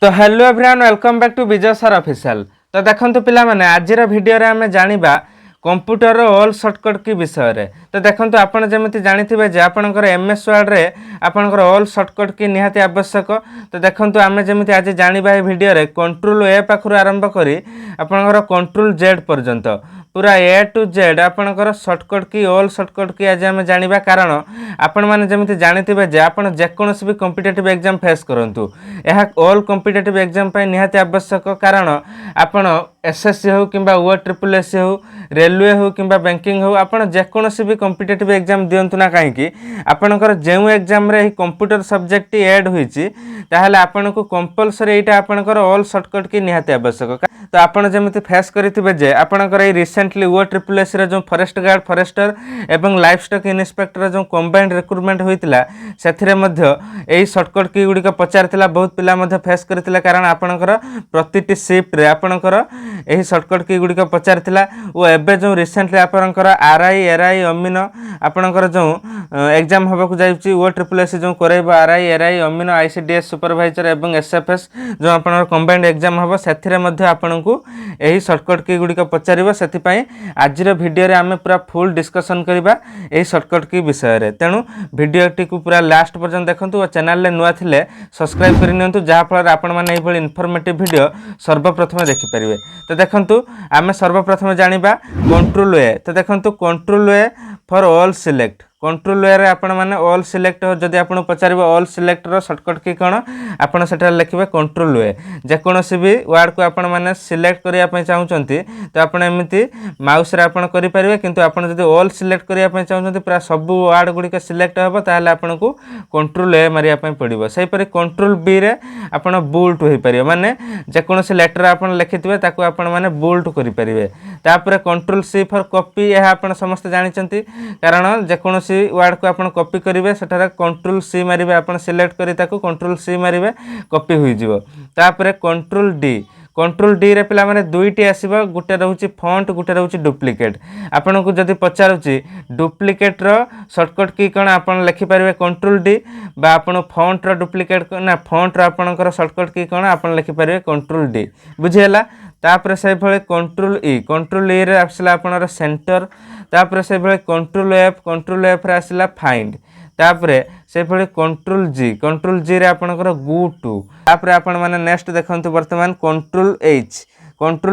तो hello everyone welcome back to Vijay sir official. तो देखंतु पिला माने आजिर वीडियो रे हमें जानिबा कंप्यूटर ऑल शॉर्टकट की विषय रे। तो देखंतु आपण जेमिति जानिथिबे जे आपनकर एमएस वर्ड रे आपनकर ऑल शॉर्टकट की निहाती आवश्यक। तो देखंतु आमे जेमिति आज जानिबा ए वीडियो रे कंट्रोल ए पाखरु आरंभ करी आपनकर कंट्रोल जेड पर्यंत पूरा ए टू जेड आपनकर शॉर्टकट की ऑल शॉर्टकट की आज आम जानिबा। कारण आपण माने जेमिति जानिथिबे जे आपण जेकोनोसी भी कॉम्पिटिटिव एग्जाम फेस करंतु यह ऑल कॉम्पिटिटिव एग्जाम पे निहाती आवश्यक। कारण आपण एसएससी हो किंबा ओ ट्रिपल एससी हो रेलवे हो किंबा बैंकिंग हो आपण जेकोनोसी भी कॉम्पिटिटिव एग्जाम दियंतु ना कहीं आपणकर जो एग्जाम रे कंप्यूटर सब्जेक्ट ऐड होईची ताहले आपण को कंपलसरी एटा आपणकर ऑल शॉर्टकट की निहाती आवश्यक। तो आपण जेमिति फेस करिथिबे जे आपणकर ए रिसेंटली ओ ट्रिपल एससी रे जो फॉरेस्ट गार्ड फॉरेस्टर एवं लाइफ स्टॉक इंस्पेक्टर जो कंबाइंड रिक्रूटमेंट होइतिला सेथिरे मध्य एही शॉर्टकट की गुडी पचारथिला बहुत पिला मध्य फेस करथिला। कारण आपणकर प्रतिटी शिफ्ट रे आपणकर एही शॉर्टकट की गुडी पचारथिला ओ एबे जो रिसेंटली आपणकर आरआई एरआई अमीनो आपणकर जो एग्जाम होबा को जायछि ओ ट्रिपल एससी जो करैबो आरआई एरआई अमीनो आईसीडीएस सुपरवाइजर एवं एसएफएस जो आपणकर कंबाइंड एग्जाम होबो सेथिरे मध्य आपणको एही शॉर्टकट की गुडी पचारिबो। सेति पई आजिर वीडियो रे आमे पूरा फुल डिस्कशन करिबा एही शॉर्टकट की विषय रे। तेनु वीडियो टी को पूरा लास्ट पर्यंत देखंतु और चैनल ले नुआ थिले सब्सक्राइब करि नियंतु जहा फल आपण माने एही भली इन्फॉर्मेटिव वीडियो सर्वप्रथम देखि परिबे। तो देखंतु आमे सर्वप्रथम जानिबा कंट्रोल ए। तो देखंतु control A for all select control ए रे आपण माने ऑल सिलेक्ट जदि आपण पचारिबो ऑल सिलेक्ट रो शॉर्टकट की कोन आपण सेटा लिखिबे कंट्रोल ए। जे कोनोसी भी वर्ड को आपण माने सिलेक्ट करिया पय चाहुचंती तो आपण एमिति माउस रे आपण करि परिबे। किंतु आपण जदि ऑल सिलेक्ट करिया पय चाहुचंती पूरा सब वर्ड गुडी के सिलेक्ट हेबो ताले आपण को कंट्रोल ए मारिया पय पड़िबो। सही परि कंट्रोल बी रे आपण बोल्ड होई परिबो माने जे कोनोसी लेटर आपण लिखिथिबे ताको आपण माने बोल्ड करि परिबे। तापर कंट्रोल सी फॉर कॉपी यह आपण समस्त जानिचंती। कारण जे कोनोसी वर्ड को आपण कॉपी करिवे सेटारे कंट्रोल सी मारिबे आपण सिलेक्ट करी ताको कंट्रोल सी मारिबे कॉपी होई जिवो। तापर कंट्रोल डी रे पिला माने दुईटी आसीबो गुटे रहउची फॉन्ट गुटे रहउची डुप्लीकेट। आपण को जदी पचारुची डुप्लीकेट रो शॉर्टकट की कोन आपण लिखि परिबे कंट्रोल डी बा आपण फॉन्ट रो डुप्लीकेट ना फॉन्ट रो आपणकर शॉर्टकट की कोन आपण लिखि परिबे कंट्रोल डी बुझियला। तापर से भले कंट्रोल ए रे आसला आपनर सेंटर। तापर से भले कंट्रोल एफ रे आसला फाइंड। तापर से भले कंट्रोल जी रे आपनकर गो टू। तापर आपण माने नेक्स्ट देखंतु वर्तमान कंट्रोल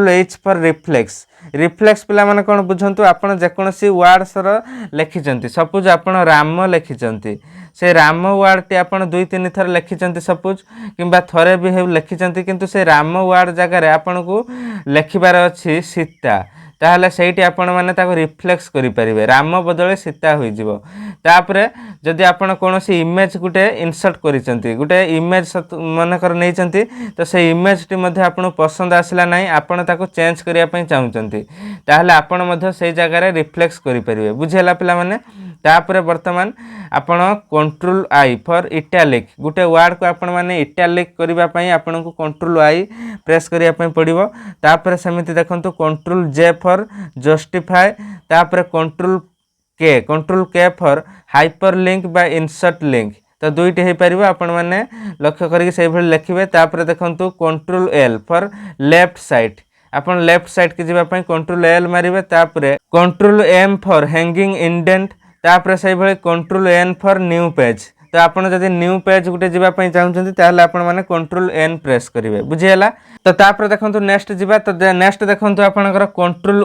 एच फॉर रिफ्लेक्स पिला माने कोन बुझंतु आपण जे कोनसी वर्ड सर लिखिचंती सपोज आपण राम लिखिचंती से राम वर्ड टी आपण दुई तीन थर लिखिचंती सपोज किंबा थरे भी हे लिखिचंती किंतु से राम वर्ड जगह रे आपण को लिखिबार अछि सीता ताहले सेठी आपण माने ताको रिफ्लेक्स करि परिबे राम बदले सीता होई जिवो। तापरे जदि आपण कोनोसी इमेज गुटे इंसर्ट करिसंती गुटे इमेज माने कर नैचंती तो से इमेज टी मध्ये आपण पसंद आसला नाही आपण ताको चेंज करिया पई चाहुचंती ताहले आपण मध्ये से जगह रे रिफ्लेक्स करि परिबे बुझेला पिला माने। तापरे वर्तमान आपण control I for italic Gute word को आपण माने इटैलिक करिबा पई आपण को कंट्रोल आई प्रेस करिया पई पड़िबो। तापरे समिति देखंतु कंट्रोल जे फॉर जस्टिफाई। तापरे कंट्रोल के फॉर हाइपरलिंक बा इंसर्ट लिंक। तो दुईटी हे परिबो आपण माने लक्ष्य करिक सेहि भली लिखिबे। तापरे देखंतु control L for left side आपण लेफ्ट साइड के जिबा पई कंट्रोल एल मारिबे। तापरे control M for hanging indent. तापरे सेहि भली control N for new page. तो आपण जदि न्यू पेज गुटे जिबा पई चाहुचंती ताहले आपण माने कंट्रोल एन प्रेस करिवे बुझियला। तो तापर देखंतु नेक्स्ट जिबा। तो नेक्स्ट देखंतु आपनकर कंट्रोल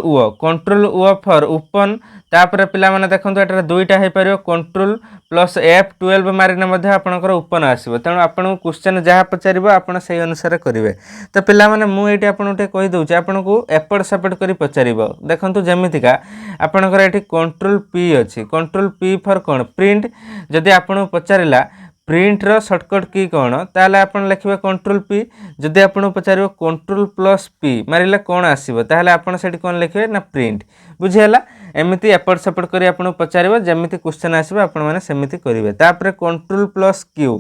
ओ फॉर ओपन। तापर पिला माने देखंतु एटा दुईटा हे परियो कंट्रोल प्लस F12 मारिने मध्ये आपनकर ओपन आसीबो। तेनु आपन क्वेश्चन जहा पचारिबो आपण सेही अनुसार करिवे। तो पिला माने मु एटी आपन उठे कहि दउची आपन को एपड सेपड करी पचारिबो। देखंतु जेमितिका आपनकर एटी कंट्रोल P अछि control P for cone print. जदि आपन पचारिला प्रिंट रो शॉर्टकट की कोन ताले आपण लिखिबे कंट्रोल P। जदि आपण पचारिबो कंट्रोल प्लस P मारिले कोन आसीबो ताले आपण सेठी कोन लिखिबे ना प्रिंट बुझियला। एमिति एपड सेपड करी आपण पचारिबो जेमिति क्वेश्चन आसीबो आपण माने सेमिति करिवे। तापर control plus Q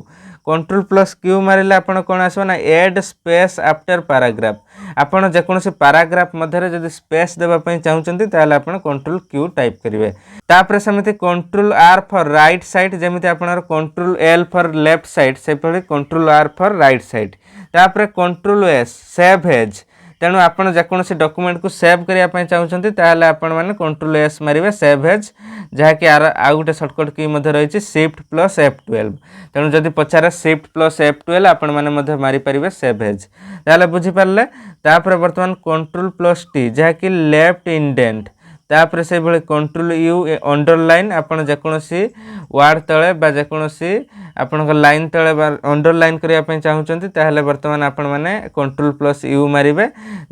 control plus Q मारे आपण कौन आसो ना एड स्पेस आफ्टर पैराग्राफ आपण जेकोसी पैराग्राफ मध्य जदि स्पेस देवाई चाहते ताहले आपण कंट्रोल क्यू टाइप करेंगे तापर सेमती control R for right side जमी आप control L for left side से control R for right side तापर कंट्रोल एस सेव एज तेणु आपड़ जेकोसी डॉक्यूमेंट को सेव करने चाहते ताहले आपण मैंने कंट्रोल एस मारे सेव एज जहाँकि आउ गोटे सर्टकट की रही शिफ्ट प्लस F12 तेणु जदि पचारे शिफ्ट प्लस F12 आपण मैंने मारिपारे सेव एज ताहले बुझीपारे तापर बर्तमान कंट्रोल प्लस टी जहाँकि लेफ्ट इंडेंट तापर से भाई कंट्रोल यू अंडरलाइन आपन जेकोसी वार्ड तले बा जेकोसी आपन लाइन तले अंडरलाइन करने चाहते ताहले बर्तमान आपण मैंने कंट्रोल प्लस यू मारे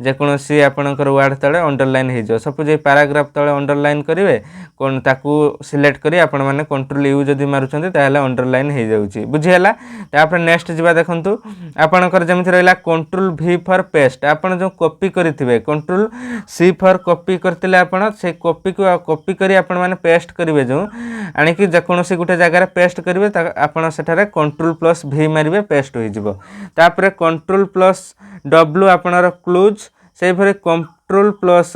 जेकोसी आपणकर वार्ड तले अंडरलाइन हो सपोज ये पैराग्राफ तले अंडरलाइन करेंगे कौन ताकू सिलेक्ट करी आपण मैंने कंट्रोल यू जदि मारुछंती ताहले अंडरलाइन हो जाउची बुझीला तापर नेक्स्ट जीवा देखंतु आपणकर जेमिति रहला कंट्रोल V फॉर पेस्ट आपण जो कॉपी करिथिबे कंट्रोल C फॉर कॉपी करतिले आपण से कॉपी को कॉपी करी आपण माने पेस्ट करिवे जो आनिकी जेकोसी गोटे जगह पेस्ट करिवे आपण सेठारे कंट्रोल प्लस V मारिवे पेस्ट होई जिवो तापर कंट्रोल प्लस W आपणर क्लोज से भरे कंट्रोल प्लस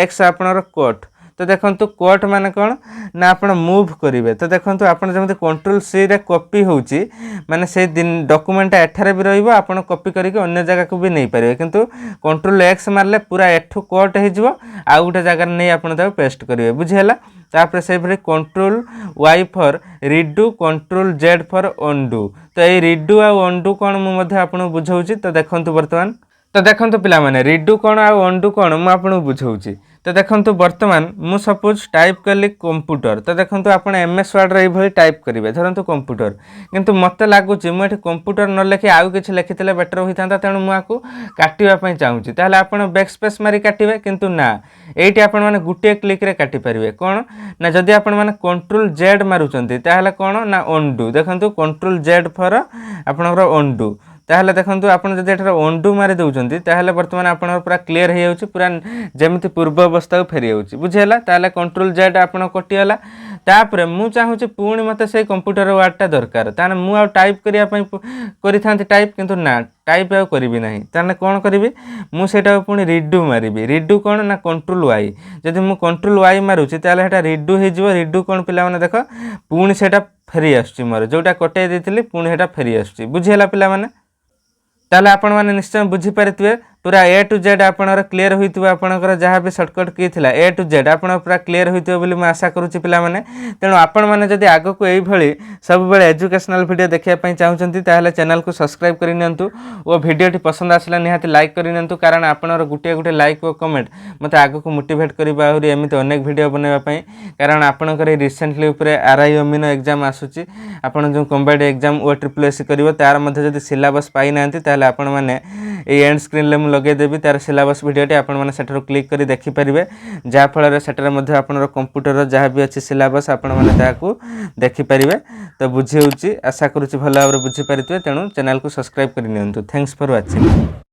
X आपणर कोट तो देखो कोट माने कौन ना आप मूव करेंगे तो देखो आप जमी कंट्रोल सी रे कॉपी होची माने से दिन डॉक्यूमेंट एठारे भी रहिबो आपण कॉपी करके अन्य जगह को भी नहीं पारे किंतु कंट्रोल एक्स मारले पूरा एठू कट हो आउ गोटे जगह नहीं आपण ताको पेस्ट करेंगे बुझीला तापर से भली control Y for redo control Z for undo तो ये रिडू आ अंडू कौन मुझे आपको बुझाऊँ तो देखो बर्तमान तो देखो पिला माने रिडू कौन आ अंडू कौन मुझे बुझाऊँ तो देखो बर्तमान मु सपोज टाइप कली कंप्यूटर तो देखो आप MS वर्ड ये टाइप करेंगे धरतु कंप्यूटर किंतु मत लगुच मुझे कंप्यूटर न लिखि आउ कि लिखी बेटर होता था तेणु मुझे काटापी चाहूँगी ताहले आप बैकस्पेस मारी काटे किंतु ना ये आप गोटे क्लिक रे काटी पारे कौन ना जदि आप कंट्रोल जेड मारुंट ताहले कौन ना अंडू देखो कंट्रोल जेड फॉर आपणकर अंडू ताहले देखो आप अंडू मारी दौरान ताहले बर्तमान आप पूरा क्लीयर हो जाऊँगी पूरा जमी पूर्व अवस्था को फेरी जाऊँगी बुझेगा ताहले कंट्रोल जेड आप कटिगला तापर मु चाहूँगी पुणी मत से कंप्यूटर वार्डटा दरकार ताने मु आ टाइप करते टाइप किंतु ना टाइप आउ करी ना ताने कौन करी मुझे पुणी रिडू मारि रिडू कौन ना कंट्रोल वाई जदि मु कंट्रोल वाई मारुची ताहले हेटा रिडू हो रिडू कौन पिला माने देख पुणी सेटा फेरी आसुची मोर जोटा कटाई देथिली पुणी हेटा फेरी आसुची बुझीला पिला माने ताले आपण माने निश्चय बुझी पारिथिबे पूरा A to Z आपणर क्लीयर होइतबो आपणकर जहाँ भी शॉर्टकट की थिला A to Z आपण पूरा क्लीयर होइतबो बोली मैं आशा करूची पिला माने तेणु आपण माने जदि आगो को एई भली सब बेले एजुकेशनल वीडियो देखिया पई चाहउचंती ताहले चैनल को सब्सक्राइब करि नियंतु ओ वीडियोटी पसंद आसला निहाती लाइक करि नियंतु कारण आपणर गुटे गुटे लाइक और कमेंट मते आगो को मोटिवेट करिबा और एमिते अनेक वीडियो बनाइबा पई कारण आपणकर रिसेंटली ऊपर RI अमीनो एग्जाम आसुची आपण जो कॉम्बाइट एग्जाम ओ SSC करिवो तार मध्ये जदि सिलेबस पाई नांती ताहले आपण माने ए एंड स्क्रीन ले लगेदेवी तार सिलेबस वीडियोटी आपने सेठर क्लिक कर देखिपारे जहाँफल से आपनर कंप्यूटर जहाँ भी अच्छी सिलेबस आपको देखिपारे तो बुझी आशा करुँच भल भाव बुझीपारे तेणु चैनल को सब्सक्राइब कर थैंक्स फॉर वाचिंग।